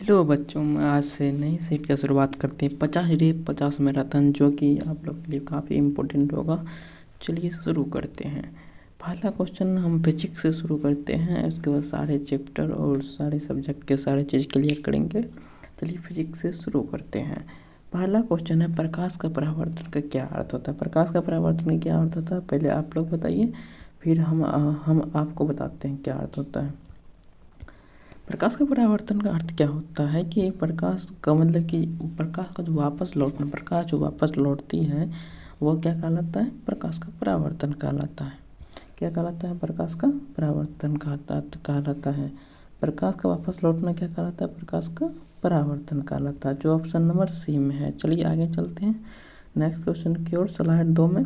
Hello बच्चों, मैं आज से नई सेट की शुरुआत करते हैं 50 डे 50 मैराथन, जो कि आप लोग के लिए काफ़ी इम्पोर्टेंट होगा। चलिए शुरू करते हैं। पहला क्वेश्चन हम फिजिक्स से शुरू करते हैं, उसके बाद सारे चैप्टर और सारे सब्जेक्ट के सारे चीज़ क्लियर करेंगे। चलिए फिजिक्स से शुरू करते हैं। पहला क्वेश्चन है, प्रकाश का परावर्तन का क्या अर्थ होता है। प्रकाश का परावर्तन का क्या अर्थ होता है, पहले आप लोग बताइए, फिर हम आपको बताते हैं क्या अर्थ होता है। प्रकाश का परावर्तन का अर्थ क्या होता है कि प्रकाश का मतलब कि प्रकाश का जो वापस लौटना, प्रकाश जो वापस लौटती है वह क्या कहलाता है, प्रकाश का परावर्तन कहलाता है। क्या कहलाता है, प्रकाश का परावर्तन कहलाता है। प्रकाश का वापस लौटना क्या कहलाता है, प्रकाश का परावर्तन कहलाता है, जो ऑप्शन नंबर सी में है। चलिए आगे चलते हैं नेक्स्ट क्वेश्चन की ओर। स्लाइड 2 में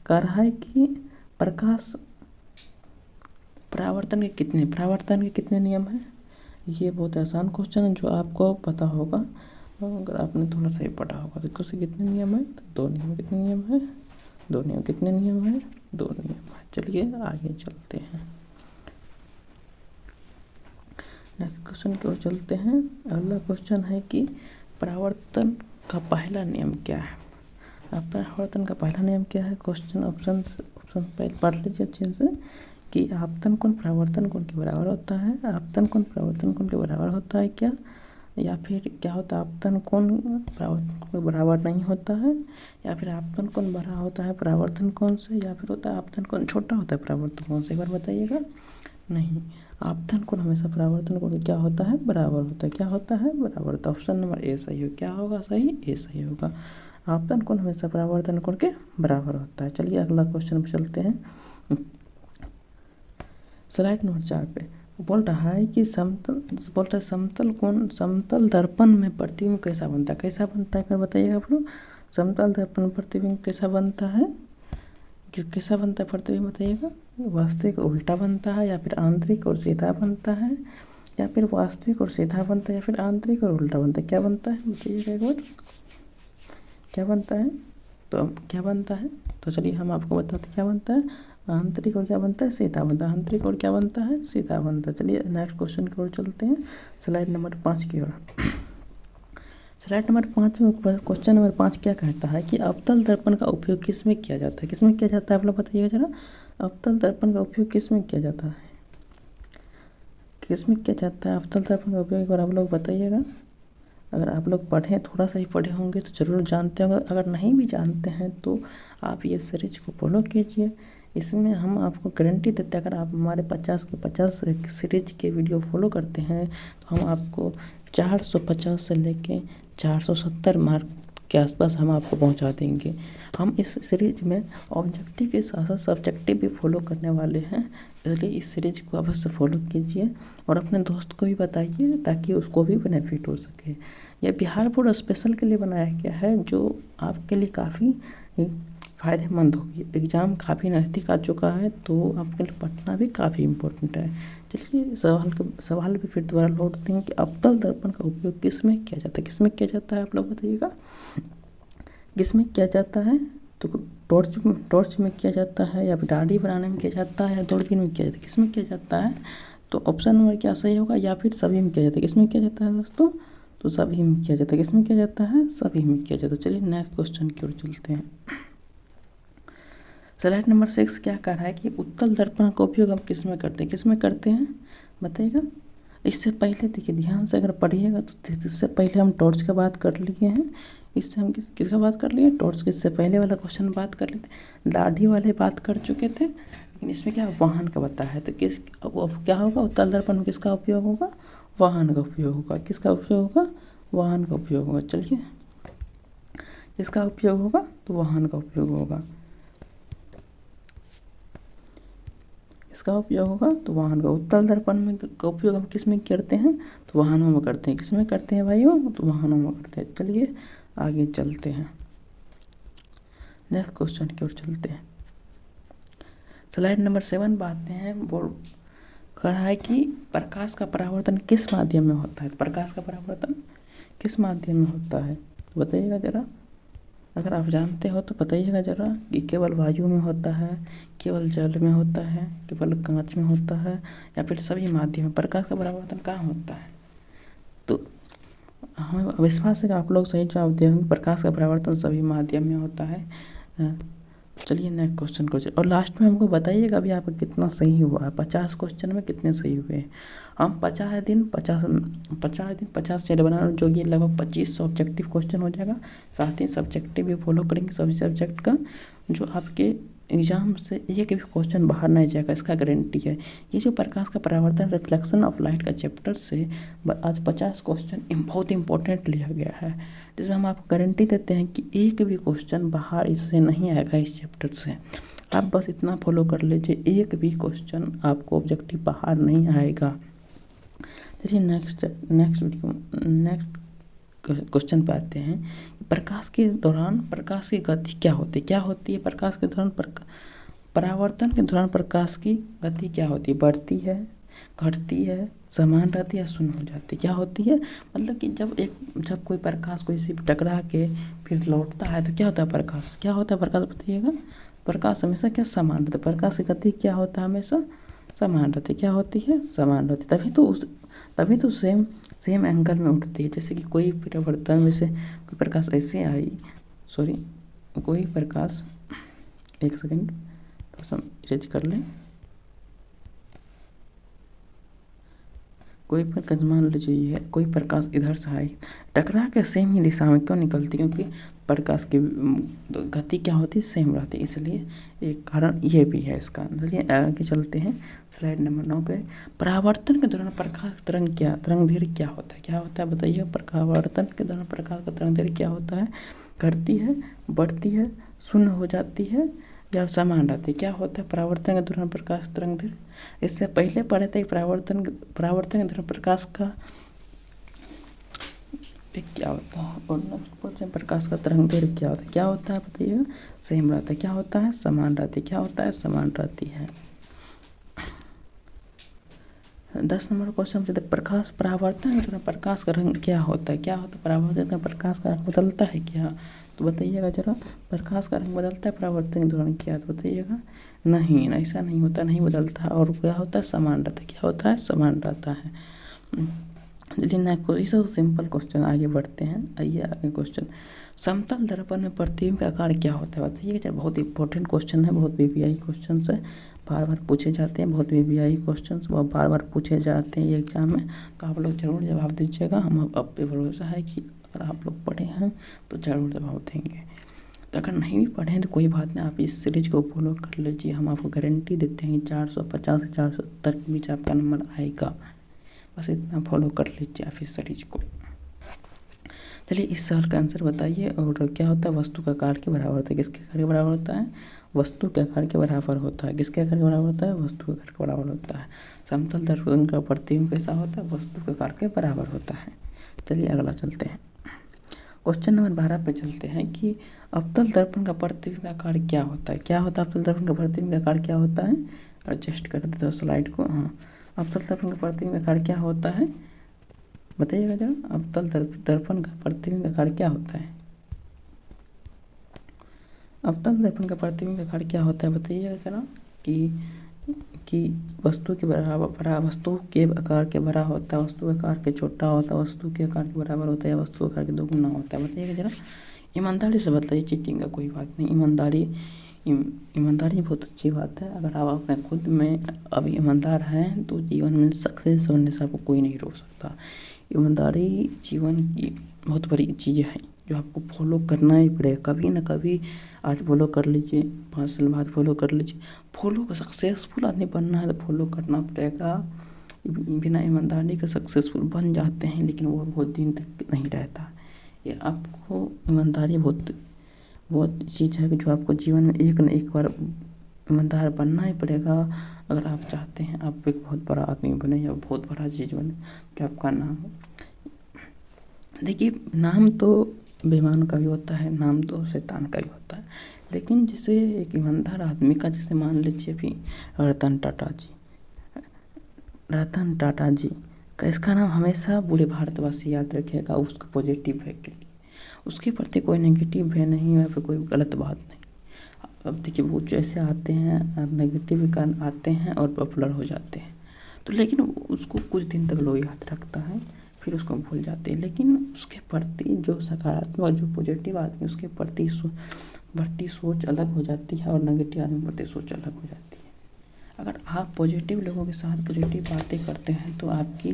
कह रहा है कि प्रकाश परावर्तन के कितने नियम हैं। ये बहुत आसान क्वेश्चन है जो आपको पता होगा अगर आपने थोड़ा सा ही पढ़ा होगा। देखो से कितने नियम है, तो 2 नियम। कितने नियम है, 2 नियम। कितने नियम है, 2 नियम है। चलिए आगे चलते हैं, नेक्स्ट क्वेश्चन की ओर चलते हैं। अगला क्वेश्चन है कि परावर्तन का पहला नियम क्या है। अब परावर्तन का पहला नियम क्या है, क्वेश्चन ऑप्शन पढ़ लीजिए अच्छे से कि आपतन कोण परावर्तन कोण के बराबर होता है। आपतन कोण परावर्तन कोण के बराबर होता है क्या, या फिर क्या होता है, आपतन कोण परावर्तन कोण के बराबर नहीं होता है, या फिर आपतन कोण बड़ा होता है परावर्तन कोण से, या फिर होता है आपतन कोण छोटा होता है परावर्तन कोण से। एक बार बताइएगा। नहीं, आपतन कोण हमेशा परावर्तन कोण क्या होता है, बराबर होता है। क्या होता है, बराबर होता है। ऑप्शन नंबर ए सही हो। क्या होगा सही, ए सही होगा। आपतन कोण हमेशा परावर्तन कोण के बराबर होता है। चलिए अगला क्वेश्चन पे चलते हैं। स्लाइड नंबर 4 पे बोल रहा है कि समतल दर्पण में प्रतिबिंब कैसा बनता है। कैसा बनता है, कर बताइएगा आप लोग। समतल दर्पण प्रतिबिंब कैसा बनता है, कैसा बनता है प्रतिबिंब, बताइएगा। वास्तविक उल्टा बनता है, या फिर आंतरिक और सीधा बनता है, या फिर वास्तविक और सीधा बनता है, या फिर आंतरिक और उल्टा बनता है। क्या बनता है बताइएगा एक बार। क्या बनता है, तो क्या बनता है, तो चलिए हम आपको बताते क्या बनता है। आंतरिक और क्या बनता है, सीधा बनता है। आंतरिक और क्या बनता है, सीधा बनता है। चलिए नेक्स्ट क्वेश्चन की ओर चलते हैं, स्लाइड नंबर 5 की ओर। स्लाइड नंबर 5 में क्वेश्चन नंबर 5 क्या कहता है कि अवतल दर्पण का उपयोग किस में किया जाता है। किस में किया जाता है, आप लोग बताइएगा जरा। अवतल दर्पण का उपयोग किस में किया जाता है, किस में किया जाता है अवतल दर्पण का उपयोग, एक बार आप लोग बताइएगा। अगर आप लोग पढ़ें, थोड़ा सा ही पढ़े होंगे तो ज़रूर जानते होंगे। अगर नहीं भी जानते हैं तो आप ये सीरीज को फॉलो कीजिए। इसमें हम आपको गारंटी देते हैं, अगर आप हमारे 50 के 50 सीरीज के वीडियो फॉलो करते हैं तो हम आपको 450 से लेके 470 मार्क के आसपास हम आपको पहुंचा देंगे। हम इस सीरीज में ऑब्जेक्टिव के साथ साथ सब्जेक्टिव भी फॉलो करने वाले हैं, इसलिए इस सीरीज को अवश्य फॉलो कीजिए और अपने दोस्त को भी बताइए ताकि उसको भी बेनिफिट हो सके। यह बिहार बोर्ड स्पेशल के लिए बनाया गया है, जो आपके लिए काफ़ी फ़ायदेमंद होगी। एग्ज़ाम काफ़ी नज़दीक आ चुका है तो आपके लिए पढ़ना भी काफ़ी इम्पोर्टेंट है। चलिए सवाल भी फिर दोबारा लौटते हैं कि अवतल दर्पण का उपयोग किस में किया जाता है। किस में किया जाता है, आप लोग बताइएगा। किस में किया जाता है, तो टॉर्च में किया जाता है, या फिर दाढ़ी बनाने में किया जाता है, या दूरबीन में किया जाता है। किस में किया जाता है, तो ऑप्शन नंबर क्या सही होगा, या फिर सभी में किया जाता है। किस में किया जाता है दोस्तों, तो सभी में किया जाता है। किस में किया जाता है, सभी में किया जाता है। चलिए नेक्स्ट क्वेश्चन की ओर चलते हैं। स्लाइड नंबर 6 क्या कह रहा है कि उत्तल दर्पण का उपयोग हम किस में करते हैं। किस में करते हैं बताइएगा। इससे पहले देखिए ध्यान से अगर पढ़िएगा तो इससे पहले हम टॉर्च का बात कर लिए हैं। इससे हम किसका बात कर लिए, टॉर्च के इससे पहले वाला क्वेश्चन बात कर लिए थे, दाढ़ी वाले बात कर चुके थे। लेकिन इसमें क्या वाहन का बताया है, तो किस अब क्या होगा, उत्तल दर्पण में किसका उपयोग होगा, वाहन का उपयोग होगा। किसका उपयोग होगा, वाहन का उपयोग होगा। चलिए किसका उपयोग होगा, तो वाहन का उपयोग होगा। इसका उपयोग होगा तो वाहन का। उत्तल दर्पण में का उपयोग हम किस में करते हैं, तो वाहनों में करते हैं। किस में करते हैं भाइयों, तो वाहनों में करते हैं। चलिए आगे चलते हैं, नेक्स्ट क्वेश्चन की ओर चलते हैं। स्लाइड नंबर 7 बातें हैं, वो कह रहा है कि प्रकाश का परावर्तन किस माध्यम में होता है। प्रकाश का परावर्तन किस माध्यम में होता है, बताइएगा जरा। अगर आप जानते हो तो बताइएगा ज़रा कि केवल वायु में होता है, केवल जल में होता है, केवल कांच में होता है, या फिर सभी माध्यम में प्रकाश का परावर्तन कहाँ होता है। तो विश्वास है कि आप लोग सही जवाब देंगे। प्रकाश का परावर्तन सभी माध्यम में होता है। चलिए नेक्स्ट क्वेश्चन को, और लास्ट में हमको बताइएगा अभी आपका कितना सही हुआ है। 50 क्वेश्चन में कितने सही हुए। हम 50 दिन 50 सेट बना, जो कि लगभग 2500 ऑब्जेक्टिव क्वेश्चन हो जाएगा। साथ ही सब्जेक्टिव भी फॉलो करेंगे सभी सब्जेक्ट का, जो आपके एग्जाम से एक भी क्वेश्चन बाहर नहीं जाएगा, इसका गारंटी है। ये जो प्रकाश का परावर्तन रिफ्लेक्शन ऑफ लाइट का चैप्टर से आज 50 क्वेश्चन बहुत इंपॉर्टेंट लिया गया है, जिसमें हम आपको गारंटी देते हैं कि एक भी क्वेश्चन बाहर इससे नहीं आएगा इस चैप्टर से। आप बस इतना फॉलो कर लीजिए, एक भी क्वेश्चन आपको ऑब्जेक्टिव बाहर नहीं आएगा। चलिए नेक्स्ट क्वेश्चन पे आते हैं। प्रकाश के दौरान प्रकाश की गति क्या होती है प्रकाश के दौरान परावर्तन के दौरान प्रकाश की गति क्या होती है। बढ़ती है, घटती है, समान रहती है, शून्य हो जाती है। क्या होती है, मतलब कि जब कोई प्रकाश कोई से टकरा के फिर लौटता है तो क्या होता है प्रकाश बताइएगा। प्रकाश हमेशा क्या समान रहता है। प्रकाश की गति क्या होता है, हमेशा समान रहती है। क्या होती है, समान रहती है। तभी तो सेम एंगल में उठती है। जैसे कि कोई परावर्तन में से कोई प्रकाश ऐसे आई, कोई प्रकाश, एक सेकेंड तो हम इरेज कर लें। कोई प्रकाश मान लीजिए ये कोई प्रकाश इधर से आई, टकरा के सेम ही दिशा में क्यों निकलती, क्योंकि प्रकाश की गति क्या होती है, सेम रहती है। इसलिए एक कारण ये भी है इसका। चलिए आगे चलते हैं स्लाइड नंबर 9 पे। परावर्तन के दौरान प्रकाश तरंगदैर्घ्य क्या होता है बताइए। परावर्तन के दौरान प्रकाश का तरंगदैर्घ्य क्या होता है। घटती है, बढ़ती है, शून्य हो जाती है या समान रहती है। क्या होता है परावर्तन के दौरान प्रकाश तरंगदैर्घ्य। इससे पहले पढ़े थे परावर्तन के दौरान प्रकाश का क्या होता है, और नेक्स्ट प्रकाश का तरंगदैर्घ्य क्या होता है बताइएगा। सेम रहता है। क्या होता है, समान रहती है। क्या होता है, समान रहती है। 10 नंबर क्वेश्चन पूछते हैं, प्रकाश परावर्तन के दौरान प्रकाश का रंग क्या होता है। परावर्तन में प्रकाश का रंग बदलता है क्या, तो बताइएगा जरा। प्रकाश का रंग बदलता है परावर्तन के दौरान क्या, तो बताइएगा। नहीं, ऐसा नहीं होता, नहीं बदलता। और क्या होता है, समान रहता है। क्या होता है, समान रहता है। चलिए नेक्स्ट सिंपल क्वेश्चन आगे बढ़ते हैं। आइए आगे क्वेश्चन, समतल दर्पण में प्रतिबिंब का आकार क्या होता है बताइए। बहुत इंपॉर्टेंट क्वेश्चन है, बहुत वीवीआई क्वेश्चन है, बार बार पूछे जाते हैं। बहुत वीवीआई क्वेश्चन वो बार बार पूछे जाते हैं ये एग्जाम में, तो आप लोग जरूर जवाब दीजिएगा। हम आप पे भरोसा है कि अगर आप लोग पढ़े हैं तो जरूर जवाब देंगे। तो अगर नहीं भी पढ़े हैं तो कोई बात नहीं, आप इस सीरीज को फॉलो कर लीजिए। हम आपको गारंटी देते हैं कि 450 से 470 के बीच आपका नंबर आएगा। बस इतना फॉलो कर लीजिए आप इस सीरीज को। चलिए इस सवाल का आंसर बताइए। और क्या होता है, वस्तु का आकार के बराबर होता है। किसके आकार के बराबर होता है, वस्तु के आकार के बराबर होता है। किसके आकार के बराबर होता है, वस्तु के आकार के बराबर होता है। समतल दर्पण का प्रतिबिंब कैसा होता है, वस्तु के आकार के बराबर होता है। चलिए अगला चलते हैं, क्वेश्चन नंबर 12 पे चलते हैं कि अवतल दर्पण का प्रतिबिंब का आकार क्या होता है। क्या होता है अवतल दर्पण का प्रतिबिंब का आकार क्या होता है। एडजस्ट कर देते हो स्लाइड को। हाँ, अवतल दर्पण का प्रतिबिंब का आकार क्या होता है बताइएगा जरा। अवतल दर्पण का प्रतिबिंब का आकार क्या होता है। अवतल दर्पण का प्रतिबिंब का आकार क्या होता है बताइएगा जरा। कि वस्तु के बराबर, वस्तु के आकार के बराबर होता है, वस्तु के आकार के छोटा होता है, वस्तु के आकार के बराबर होता है, या वस्तु के आकार के दोगुना होता है बताइएगा जरा। ईमानदारी से बताइए, चीटिंग का कोई बात नहीं। ईमानदारी बहुत अच्छी बात है। अगर आप अपने खुद में अभी ईमानदार हैं तो जीवन में सक्सेस होने से आपको कोई नहीं रोक सकता। ईमानदारी जीवन की बहुत बड़ी चीज़ है जो आपको फॉलो करना ही पड़ेगा। कभी ना कभी आज फॉलो कर लीजिए, 5 साल बाद फॉलो कर लीजिए। फॉलो का सक्सेसफुल आदमी बनना है तो फॉलो करना पड़ेगा। बिना ईमानदारी का सक्सेसफुल बन जाते हैं लेकिन वो बहुत दिन तक नहीं रहता। ये आपको ईमानदारी बहुत चीज़ है कि जो आपको जीवन में एक न एक बार ईमानदार बनना ही पड़ेगा। अगर आप चाहते हैं आप एक बहुत बड़ा आदमी बने या बहुत बड़ा चीज़ बने कि आपका नाम, देखिए नाम तो बेईमान का भी होता है, नाम तो शैतान का भी होता है। लेकिन जैसे एक ईमानदार आदमी का, जैसे मान लीजिए अभी रतन टाटा जी का, इसका नाम हमेशा पूरे भारतवासी याद रखेगा। उसका पॉजिटिव है के लिए, उसके प्रति कोई नेगेटिव है नहीं या फिर कोई गलत बात नहीं। अब देखिए वो जैसे आते हैं नेगेटिव के कारण आते हैं और पॉपुलर हो जाते हैं, तो लेकिन उसको कुछ दिन तक लोग याद रखता है, फिर उसको भूल जाते हैं। लेकिन उसके प्रति जो सकारात्मक, जो पॉजिटिव आदमी, उसके प्रति सोच अलग हो जाती है और नेगेटिव आदमी प्रति सोच अलग हो जाती है। अगर आप पॉजिटिव लोगों के साथ पॉजिटिव बातें करते हैं तो आपकी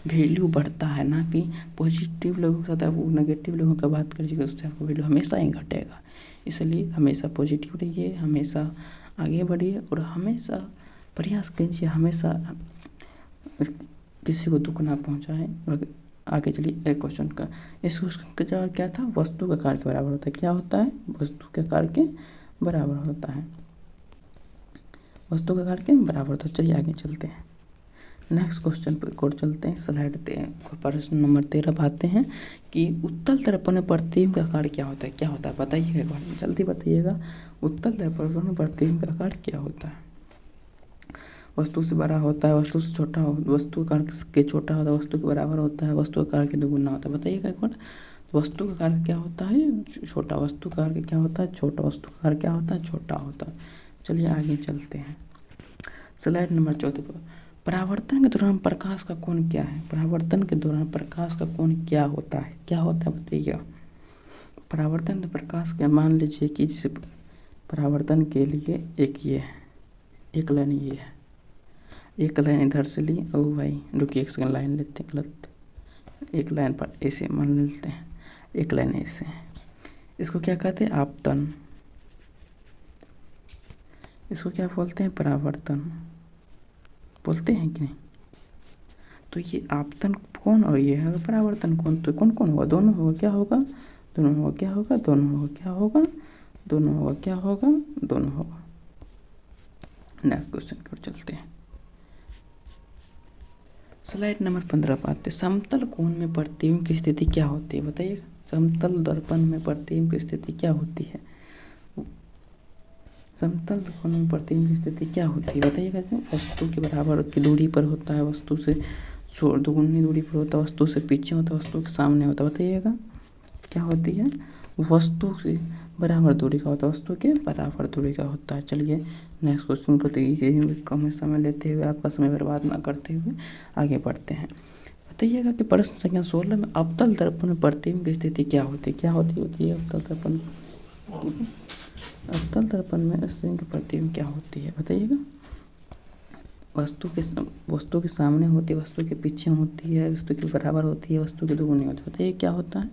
वैल्यू बढ़ता है, ना कि पॉजिटिव लोगों के साथ आप नेगेटिव लोगों का बात करिएगा, उससे आपका वैल्यू हमेशा ही घटेगा। इसलिए हमेशा पॉजिटिव रहिए, हमेशा आगे बढ़िए और हमेशा प्रयास कीजिए, हमेशा किसी को दुख ना पहुंचाएं। और आगे चलिए एक क्वेश्चन का, इस क्वेश्चन का जवाब क्या था? वस्तु का कार्य के बराबर होता है। क्या होता है? वस्तु के कार्य के बराबर होता है। वस्तु का कार्य के बराबर होता है। चलिए आगे चलते हैं, नेक्स्ट क्वेश्चन पर चलते हैं। स्लाइड प्रश्न नंबर 13 पर आते हैं कि उत्तल दर्पण में प्रतिबिंब का कार्य क्या होता है? क्या होता है बताइएगा एक बार, जल्दी बताइएगा। उत्तल दर्पण में प्रतिबिंब का कार्य क्या होता है? वस्तु से बड़ा होता है, वस्तु से छोटा वस्तु का के छोटा होता है, वस्तु के बराबर होता है, वस्तु का कार्य के दोगुना होता है। बताइएगा एक बार। वस्तु का कार्य क्या होता है? छोटा। वस्तु का कार्य क्या होता है? छोटा। वस्तु का कार्य क्या होता है? छोटा होता है। चलिए आगे चलते हैं। स्लाइड नंबर 14 पर, परावर्तन के दौरान प्रकाश का कोण क्या है? परावर्तन के दौरान प्रकाश का कोण क्या होता है? क्या होता है बताइएगा। परावर्तन प्रकाश के, मान लीजिए कि जैसे परावर्तन के लिए एक ये है, एक लाइन ये है, एक लाइन इधर से ली। ओ भाई रुकिए एक सेकंड, लाइन लेते हैं, गलत। एक लाइन पर ऐसे मान लेते हैं, एक लाइन ऐसे। इसको क्या कहते हैं? आपतन। इसको क्या बोलते हैं? परावर्तन बोलते हैं कि नहीं? तो ये आपतन कोण और ये है परावर्तन कोण, तो कौन कौन होगा? दोनों होगा। क्या होगा? दोनों होगा। क्या होगा? दोनों होगा। क्या होगा? दोनों होगा। क्या होगा? दोनों होगा। नेक्स्ट क्वेश्चन की ओर चलते हैं। स्लाइड नंबर 15 पर आते हैं। समतल कोण में प्रतिबिंब की स्थिति क्या होती है? बताइएगा। समतल दर्पण में प्रतिबिंब की स्थिति क्या होती है? समतल कोण में प्रतिबिंब की स्थिति क्या होती है बताइएगा। वस्तु के बराबर की दूरी पर होता है, वस्तु से दोगुनी दूरी पर होता है, वस्तु से पीछे होता है, वस्तु के सामने होता है। बताइएगा क्या होती है? वस्तु से बराबर दूरी का होता है, वस्तु के बराबर दूरी का होता है। चलिए नेक्स्ट क्वेश्चन को कम समय लेते हुए, आपका समय बर्बाद ना करते हुए आगे बढ़ते हैं। बताइएगा कि प्रश्न संख्या 16 में अवतल दर्पण में प्रतिबिंब की स्थिति क्या होती है? क्या होती है बताइए। अवतल दर्पण में स्थिति की प्रतिबिंब क्या होती है बताइएगा। वस्तु के सामने होती है, वस्तु के पीछे होती है, वस्तु के बराबर होती है, वस्तु के दोगुनी होती है। बताइए क्या होता है?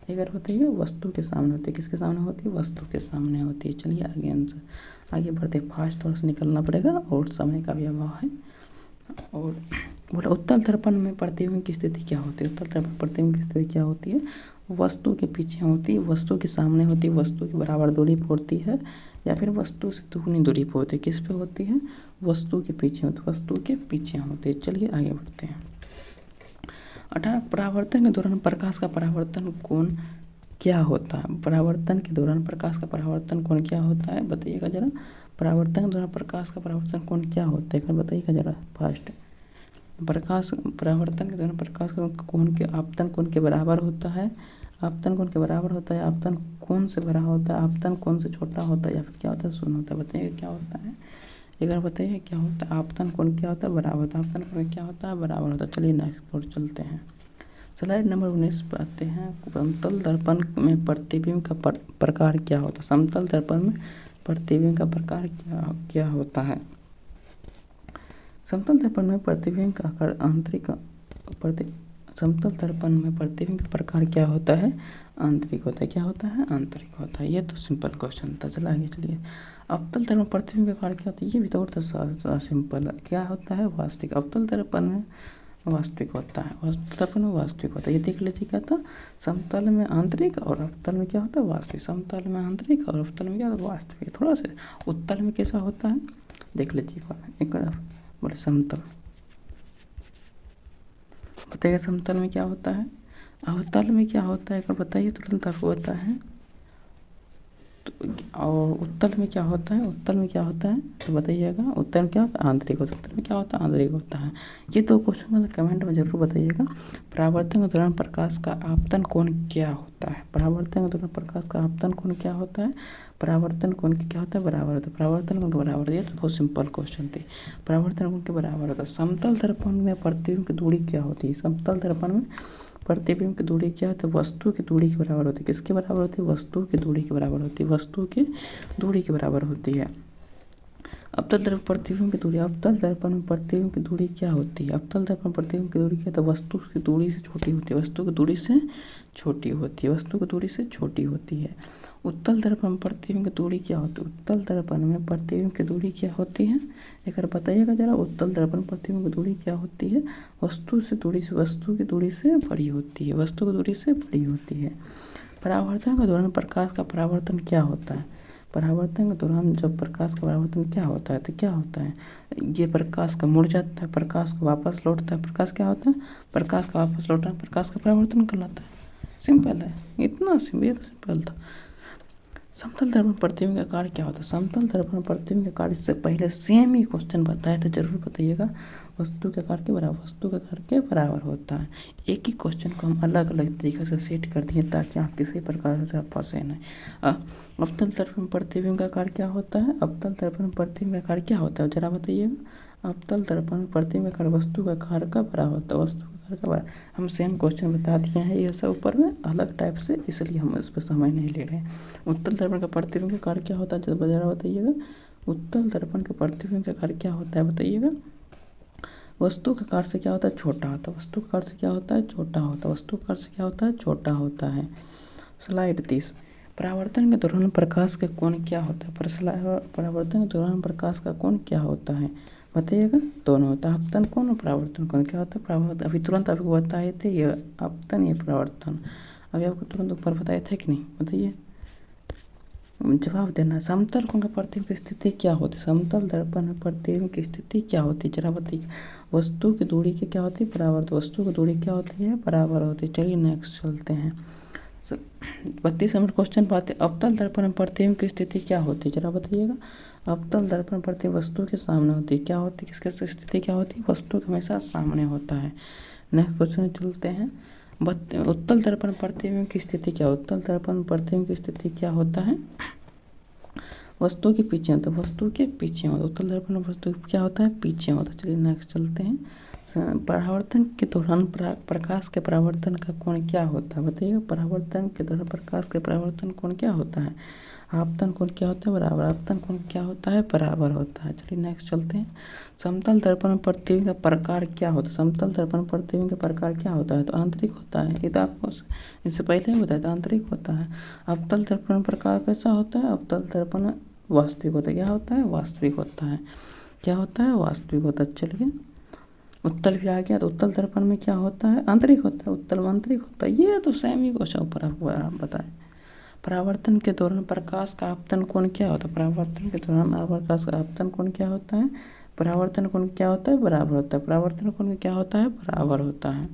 एक बार बताइए। वस्तु के सामने होती है। किसके सामने होती है? वस्तु के सामने होती है। चलिए आगे आंसर आगे बढ़ते, फास्ट थोड़ा सा निकलना पड़ेगा और समय का भी अभाव है। और बोला उत्तल दर्पण में प्रतिबिंब की स्थिति क्या होती है? उत्तल दर्पण प्रतिबिंब की स्थिति क्या होती है? वस्तु के पीछे होती है, वस्तु के सामने होती है, वस्तु के बराबर दूरी पर होती है, या फिर वस्तु से दुगनी दूरी पर होती है। किस पे होती है? वस्तु के पीछे होती है। वस्तु के पीछे होती है। चलिए आगे बढ़ते हैं। 18 परावर्तन के दौरान प्रकाश का परावर्तन कोण क्या होता है? परावर्तन के दौरान प्रकाश का परावर्तन कोण क्या होता है बताइएगा जरा। परावर्तन के दौरान प्रकाश का परावर्तन कोण क्या होता है बताइएगा जरा फास्ट। परावर्तन के दौरान प्रकाश का कोण के आपतन कोण के बराबर होता है। आपतन कोण के बराबर होता है। आपतन कोण से बड़ा होता है। आपतन कोण से छोटा होता है, या फिर क्या होता है? शून्य होता है। बताइए क्या होता है? एक बार बताइए क्या होता है? आपतन कोण क्या होता है? बराबर होता है। आपतन कोण क्या होता है? बराबर होता है। चलिए नेक्स्ट और चलते हैं। स्लाइड नंबर 19 पर आते हैं। समतल दर्पण में प्रतिबिंब का प्रकार क्या होता है? समतल दर्पण में प्रतिबिंब का प्रकार क्या होता है? समतल दर्पण में प्रतिबिंब का आकार आंतरिक समतल दर्पण में प्रतिबिंब का प्रकार क्या होता है? आंतरिक होता है। क्या होता है? आंतरिक होता है। ये तो सिंपल क्वेश्चन था। चला आगे चलिए। अवतल दर्पण प्रतिबिंब का आकार क्या होता है? ये भी तो और सिंपल है। क्या होता है? वास्तविक। अवतल दर्पण में वास्तविक होता है। अवतल दर्पण में वास्तविक होता है। ये देख लीजिए क्या था? समतल में आंतरिक और अवतल में क्या होता है? वास्तविक। समतल में आंतरिक और अवतल में क्या होता है? वास्तविक। थोड़ा सा उत्तल में कैसा होता है देख लीजिए एक बार। बोले समतल, बताइए समतल में क्या होता है? अवतल में क्या होता है? एक बार बताइए तुरंत आपको होता है। और उत्तल में क्या होता है, उत्तल में क्या होता है तो बताइएगा। उत्तल में क्या होता है, आंतरिक होता है। उत्तल में क्या होता है, आंतरिक होता है। ये दो क्वेश्चन मतलब कमेंट में जरूर बताइएगा। परावर्तन के दौरान प्रकाश का आपतन कोण क्या होता है, परावर्तन के दौरान प्रकाश का आपतन कोण क्या होता है, परावर्तन कोण क्या होता है, बराबर होता है। परावर्तन कोण के बराबर, ये तो बहुत सिंपल क्वेश्चन थे। परावर्तन कोण के बराबर होता है। समतल दर्पण में प्रतिबिंब की दूरी क्या होती है, समतल दर्पण में प्रतिबिंब की दूरी क्या होती है, वस्तु की दूरी के बराबर होती है। किसके बराबर होती है, वस्तु की दूरी के बराबर होती है, वस्तु की दूरी के बराबर होती है। अवतल दर्पण प्रतिबिंब की दूरी, अवतल दर्पण में प्रतिबिंब की दूरी क्या होती है, अवतल दर्पण प्रतिबिंब की दूरी क्या है तो वस्तु की दूरी से छोटी होती है, वस्तु की दूरी से छोटी होती है, वस्तु की दूरी से छोटी होती है। उत्तल दर्पण में प्रतिबिंब की दूरी क्या होती है, उत्तल दर्पण में प्रतिबिंब की दूरी क्या होती है, एक बार बताइएगा जरा। उत्तल दर्पण प्रतिबिंब की दूरी क्या होती है, वस्तु से दूरी से, वस्तु की दूरी से बड़ी होती है, वस्तु की दूरी से बड़ी होती है। परावर्तन के दौरान प्रकाश का परावर्तन क्या होता है, परावर्तन के दौरान जब प्रकाश का परावर्तन क्या होता है तो क्या होता है, ये प्रकाश का मुड़ जाता है, प्रकाश को वापस लौटता है। प्रकाश क्या होता है, प्रकाश का वापस लौटना प्रकाश का परावर्तन कहलाता है। सिंपल है, इतना सिंपल था। समतल दर्पण प्रतिबिंब का कार्य क्या होता है, समतल दर्पण प्रतिबिंब के कार्य से पहले सेम ही क्वेश्चन बताया तो जरूर बताइएगा। वस्तु के कार्य के बराबर, वस्तु के कार्य के बराबर होता है। एक ही क्वेश्चन को हम अलग अलग तरीके से सेट कर दिए ताकि आप किसी प्रकार से आप फंसे नहीं। अवतल दर्पण प्रतिबिंब का कार्य क्या होता है, अवतल दर्पण प्रतिबिंब का कार्य क्या होता है जरा बताइएगा। अवतल दर्पण प्रतिबिंब का कार्य वस्तु का कार्य का बराबर होता है, वस्तु का कार्य का बराबर। हम सेम क्वेश्चन बता दिए हैं ये सब ऊपर में अलग टाइप से, इसलिए हम इस पर समय नहीं ले रहे हैं। उत्तल दर्पण का प्रतिबिंब का कार्य क्या होता है जरा बताइएगा। उत्तल दर्पण का प्रतिबिंब का कार्य क्या होता है बताइएगा। वस्तु का कार्य से क्या होता है, छोटा होता है, वस्तु का कार्य से क्या होता है, छोटा होता है, वस्तु का कार्य से क्या होता है, छोटा होता है। स्लाइड 30। परावर्तन के दौरान प्रकाश का कोण क्या होता है, परावर्तन के दौरान प्रकाश का कोण क्या होता है बताइएगा। दोनों होता है, आपतन कोण और परावर्तन कोण। क्या होता है परावर्तन, अभी तुरंत आपको बताए थे ये आपतन ये परावर्तन, अभी आपको तुरंत ऊपर बताए थे कि नहीं बताइए, जवाब देना। समतल कोण का प्रतिबिंब की स्थिति क्या होती है, समतल दर्पण में प्रतिबिंब की स्थिति क्या होती है जरा बताइए। वस्तु की दूरी की क्या होती है, बराबर, तो वस्तु की दूरी क्या होती है, बराबर होती है। चलिए नेक्स्ट चलते हैं। 32 नंबर क्वेश्चन पाते। अवतल दर्पण में प्रतिबिंब की स्थिति क्या होती है जरा बताइएगा। अवतल दर्पण प्रतिबिंब वस्तु के सामने होती है, क्या होती है, किसकी स्थिति क्या होती है, वस्तु के हमेशा सामने होता है। नेक्स्ट क्वेश्चन चलते हैं। उत्तल दर्पण प्रतिबिंब की स्थिति क्या, उत्तल दर्पण प्रतिबिंब की स्थिति क्या होता है, वस्तु के पीछे होता है, वस्तु के पीछे होता है। उत्तल दर्पण वस्तु क्या होता है, पीछे होता है। चलिए नेक्स्ट चलते हैं। परावर्तन के दौरान प्रकाश के परावर्तन का कोण क्या होता है बताइए। परावर्तन के दौरान प्रकाश के परावर्तन कोण क्या होता है, आपतन कोण क्या होता है, बराबर, आपतन कोण क्या होता है, बराबर होता है। चलिए नेक्स्ट चलते हैं। समतल दर्पण में प्रतिबिंब का प्रकार क्या होता है, समतल दर्पण प्रतिबिंब का प्रकार क्या होता है तो आंतरिक होता है, ये तो आपको इससे पहले ही बताया था, आंतरिक होता है। अवतल दर्पण प्रकार कैसा होता है, अवतल दर्पण वास्तविक होता है, क्या होता है, वास्तविक होता है, क्या होता है, वास्तविक होता है। चलिए उत्तल भी आ गया, तो उत्तल दर्पण में क्या होता है, आंतरिक होता है, उत्तल आंतरिक होता है। ये तो सेम ही क्वेश्चन ऊपर आपको बताएं। परावर्तन के दौरान प्रकाश का आपतन कोण क्या होता है, परावर्तन के दौरान प्रकाश का आपतन कोण क्या होता है, परावर्तन कोण क्या होता है, बराबर होता है, परावर्तन कोण क्या होता है, बराबर होता है।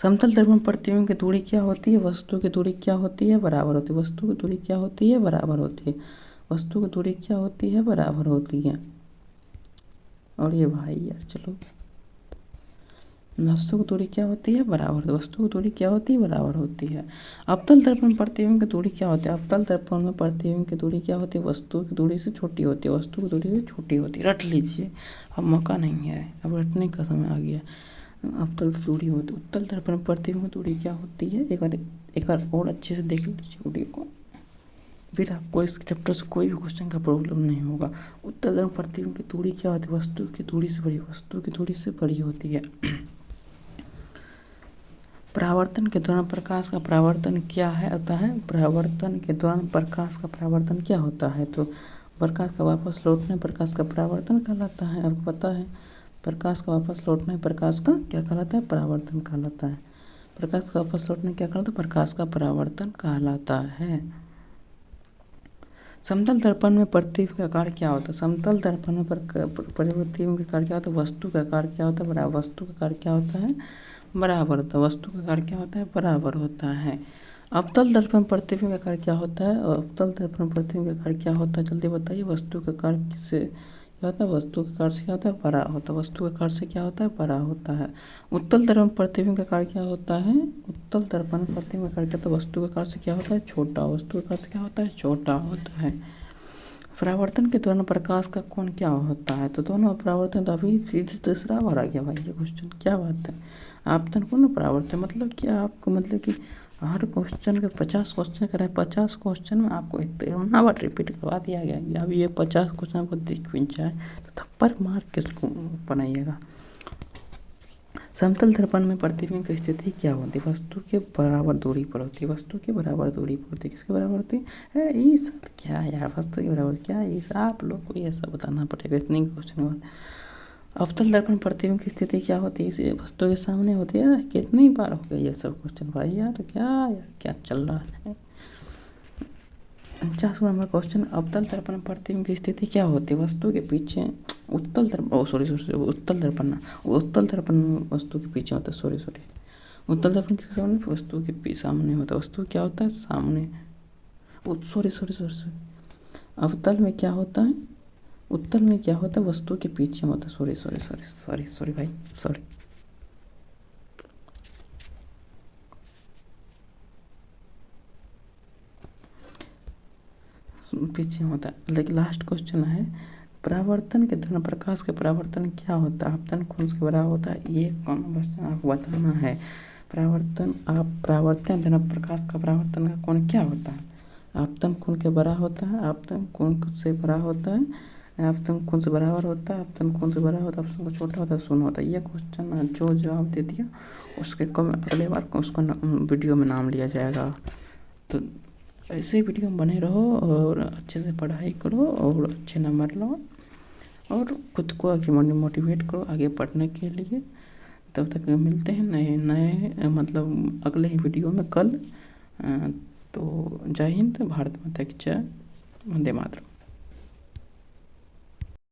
समतल दर्पण प्रतिबिंब की दूरी क्या होती है, वस्तु की दूरी क्या होती है, बराबर होती है, वस्तु की दूरी क्या होती है, बराबर होती है, वस्तु की दूरी क्या होती है, बराबर होती है। और ये भाई यार चलो, वस्तु की दूरी क्या होती है, बराबर, वस्तु की दूरी क्या होती है, बराबर होती है। अवतल दर्पण प्रतिबिंब की दूरी क्या होती है, अवतल दर्पण में प्रतिबिंब की दूरी क्या होती है, वस्तु की दूरी से छोटी होती है, वस्तु की दूरी से छोटी होती है। रट लीजिए, अब मौका नहीं है, अब रटने का समय आ गया। अवतल की दूरी होती है, उत्तल दर्पण प्रतिबिंब की दूरी क्या होती है, एक बार और अच्छे से देख लीजिए वीडियो को, फिर आपको इस चैप्टर से कोई भी क्वेश्चन का प्रॉब्लम नहीं होगा। उत्तल दर्पण प्रतिबिंब की दूरी क्या होती है, वस्तु की दूरी से बड़ी, वस्तु की दूरी से बड़ी होती है। परावर्तन के दौरान प्रकाश का परावर्तन क्या है होता है, परावर्तन के दौरान प्रकाश का परावर्तन क्या होता है तो प्रकाश का वापस लौटना प्रकाश का परावर्तन कहलाता है। आपको पता है प्रकाश का वापस लौटना प्रकाश का क्या कहलाता है, परावर्तन कहलाता है। प्रकाश का वापस लौटना क्या कहलाता है, प्रकाश का परावर्तन कहलाता है। समतल दर्पण में प्रतिबिंब का कार्य क्या होता है, समतल दर्पण में प्रतिबिंब का कार्य क्या होता है, वस्तु का कार्य क्या होता है, बराबर, वस्तु का कार्य क्या होता है, बराबर होता है, वस्तु का कार्य क्या होता है, बराबर होता है। अवतल दर्पण प्रतिबिंब का कार्य क्या होता है? अवतल दर्पण प्रतिबिंब का कार्य क्या होता है? जल्दी बताइए। वस्तु के कार्य से क्या होता है? वस्तु के कार्य से क्या होता है? बड़ा होता है। वस्तु के कार्य से क्या होता है? बड़ा होता है। उत्तल दर्पण प्रतिबिंब का कार्य क्या होता है? उत्तल दर्पण प्रतिबिंब का कार्य क्या होता है? वस्तु के कार्य से क्या होता है? छोटा। वस्तु के कार्य से क्या होता है? छोटा होता है। परावर्तन के दौरान प्रकाश का कोण क्या होता है? तो दोनों परावर्तन, तो अभी सीधे तीसरा बार आ गया भाई ये क्वेश्चन। क्या बात है? आपतन कोण परावर्तन मतलब क्या? आपको मतलब कि हर क्वेश्चन के 50 क्वेश्चन कराए, 50 क्वेश्चन में आपको इतना बार रिपीट करवा दिया गया कि अब ये 50 क्वेश्चन आपको दिख भी जाए तो थप्पड़ मार के उसको बनाइएगा। समतल दर्पण में प्रतिबिंब की स्थिति क्या होती है? वस्तु के बराबर दूरी पर होती है। वस्तु के बराबर दूरी पर होती है। किसके बराबर होती है? ये सब क्या यार, वस्तु के बराबर क्या? ये आप लोग को ये सब बताना पड़ेगा इतनी क्वेश्चन बाद। अवतल दर्पण प्रतिबिंब की स्थिति क्या होती है? इस वस्तु के सामने होती है। कितनी बार हो गया ये सब क्वेश्चन भाई यार, क्या चल रहा है? 49 नंबर क्वेश्चन, अवतल दर्पण प्रतिबिंब की स्थिति क्या होती है? वस्तु के पीछे उत्तल दर्पण, सॉरी उत्तल दर्पण उत्तल दर्पण वस्तु के पीछे होता है। सॉरी उत्तल दर्पण के सामने, वस्तु के सामने होता है। वस्तु क्या होता है? सामने। सॉरी अवतल में क्या होता है? उत्तल में क्या होता है? वस्तु के पीछे होता है। सॉरी भाई, सॉरी। पीछे होता है। लेकिन लास्ट क्वेश्चन है, परावर्तन के दौरान प्रकाश के परावर्तन क्या होता है? आपतन कोण से बड़ा होता है? ये कौन बस आपको बताना है। परावर्तन दौरान प्रकाश का परावर्तन का कोण क्या होता है? आपतन कोण के बड़ा होता है, आपतन कोण से बड़ा होता है, आपतन कोण से बराबर होता है, आपतन कोण से बड़ा होता है, आपतन कोण छोटा होता है, शून्य होता है। ये क्वेश्चन जो जवाब दे दिया उसके अगले बार उसको वीडियो में नाम लिया जाएगा। तो ऐसे वीडियो में बने रहो और अच्छे से पढ़ाई करो और अच्छे नंबर लो और खुद को आगे मोटिवेट करो आगे पढ़ने के लिए। तब तक मिलते हैं नए मतलब अगले ही वीडियो में कल। तो जय हिंद, भारत माता की जय, वंदे मातरम।